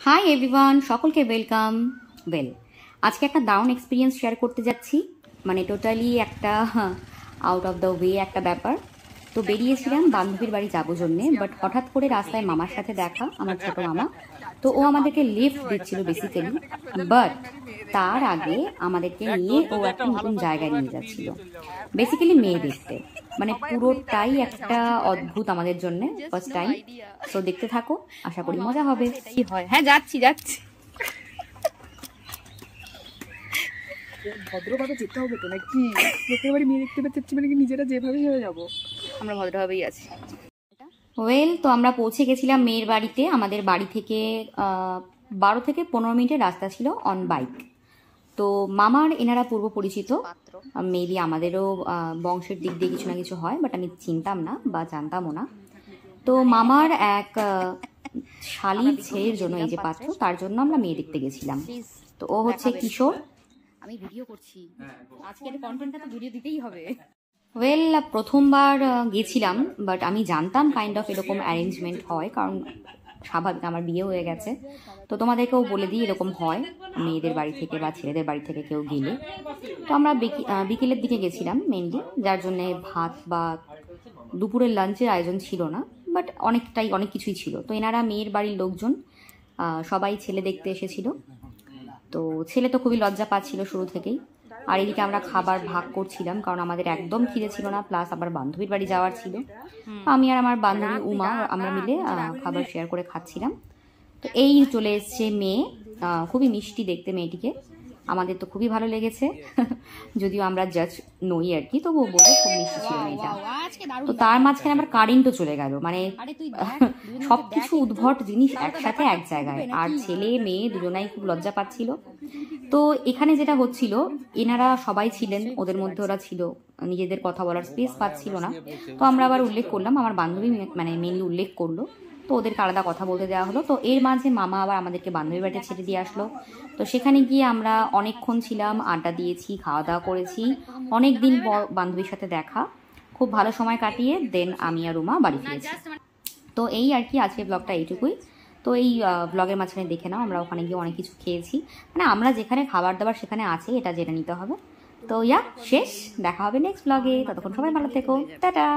Hi everyone, সকলকে welcome. আজকে একটা দারুণ এক্সপিরিয়েন্স শেয়ার করতে যাচ্ছি, মানে টোটালি একটা আউট অফ দ্য ওয়ে একটা ব্যাপার। তো বেরিয়েছিলাম বান্ধবীর বাড়ি যাবো জন্যে, বাট হঠাৎ করে রাস্তায় মামার সাথে দেখা, আমার ছোট মামা। তো ও আমাদেরকে লিফট দিচ্ছিল বেসিক্যালি, বাট তার আগে আমাদেরকে নিয়ে ও একটা নতুন জায়গায় নিয়ে যাচ্ছিল, বেসিক্যালি মেয়ে দেখতে। মানে পুরোটাই একটা অদ্ভুত আমাদের জন্য ফার্স্ট টাইম। তো দেখতে থাকো, আশা করি মজা হবে। কি হয়? হ্যাঁ, যাচ্ছি। ভদ্রভাবে যেতে হবে তো নাকি? লোকের বাড়ি মেয়ে দেখতে পেতে মানে কি নিজেরা যেভাবে হয়ে যাবো? আমরা ভদ্রভাবেই আছি। তো আমরা পৌঁছে গেছিলাম মেয়ের বাড়িতে। আমাদের বাড়ি থেকে 12 থেকে 15 মিনিটের রাস্তা ছিল অন বাইক। তো মামার এনারা পূর্ব পরিচিত, মেবি আমাদেরও বংশের দিক দিয়ে কিছু না কিছু হয়, বাট আমি চিনতাম না বা জানতামও না। তো মামার এক শালির ছেলের জন্য এই যে পাত্র, তার জন্য আমরা মেয়ে দেখতে গেছিলাম। তো ও হচ্ছে কিশোর। আমি ভিডিও করছি, আজকের কন্টেন্টটা তো ভিডিও দিতেই হবে। প্রথমবার গেছিলাম, বাট আমি জানতাম কাইন্ড অফ এরকম অ্যারেঞ্জমেন্ট হয়, কারণ স্বাভাবিক আমার বিয়ে হয়ে গেছে। তো তোমাদেরকেও বলে দিই এরকম হয় মেয়েদের বাড়ি থেকে বা ছেলেদের বাড়ি থেকে কেউ গেলে। তো আমরা বিকেলের দিকে গেছিলাম মেনলি, যার জন্যে ভাত বা দুপুরের লাঞ্চের আয়োজন ছিল না, বাট অনেক কিছুই ছিল। তো এনারা মেয়ের বাড়ির লোকজন সবাই ছেলে দেখতে এসেছিল। তো ছেলে তো খুবই লজ্জা পাচ্ছিল শুরু থেকেই। আর এদিকে আমরা খাবার ভাগ করছিলাম, কারণ আমাদের একদম খিদে ছিল না, প্লাস আবার বান্ধবীর বাড়ি যাওয়ার ছিল। আমি আর আমার বান্ধবী উমা আমরা মিলে খাবার শেয়ার করে খাচ্ছিলাম। তো এই চলে এসছে মেয়ে, খুবই মিষ্টি দেখতে মেয়েটিকে। আমাদের তো খুবই ভালো লেগেছে, যদিও আমরা জাজ নই আর কি, তবুও বলবো খুব মিষ্টি ছিল মেয়েটা। তো তার মাঝখানে আবার কারেন্টও চলে গেল, মানে সবকিছু উদ্ভট জিনিস একসাথে এক জায়গায়। আর ছেলে মেয়ে দুজনাই খুব লজ্জা পাচ্ছিল। তো এখানে যেটা হচ্ছিল, এনারা সবাই ছিলেন, ওদের মধ্যে ওরা ছিল, নিজেদের কথা বলার স্পেস পাচ্ছিল না। তো আমরা আবার উল্লেখ করলাম, আমার বান্ধবী মানে মেনলি উল্লেখ করলো, তো ওদেরকে আলাদা কথা বলতে দেওয়া হলো। তো এর মাঝে মামা আবার আমাদেরকে বান্ধবীর বাড়িতে ছেড়ে দিয়ে আসলো। তো সেখানে গিয়ে আমরা অনেকক্ষণ ছিলাম, আড্ডা দিয়েছি, খাওয়া দাওয়া করেছি। অনেক দিন পর বান্ধবীর সাথে দেখা, খুব ভালো সময় কাটিয়ে দেন আমি আর রুমা বাড়ি ফিরেছি। তো এই আর কি, আজকের ব্লগটা এইটুকুই। তো এই ব্লগের মাঝখানে দেখে নাও আমরা ওখানে গিয়ে অনেক কিছু খেয়েছি, মানে আমরা যেখানে খাবার দাবার সেখানে আছে, এটা জেনে নিতে হবে। তো শেষ, দেখা হবে নেক্সট ব্লগে। ততক্ষণ সবাই ভালো থেকো, টাটা।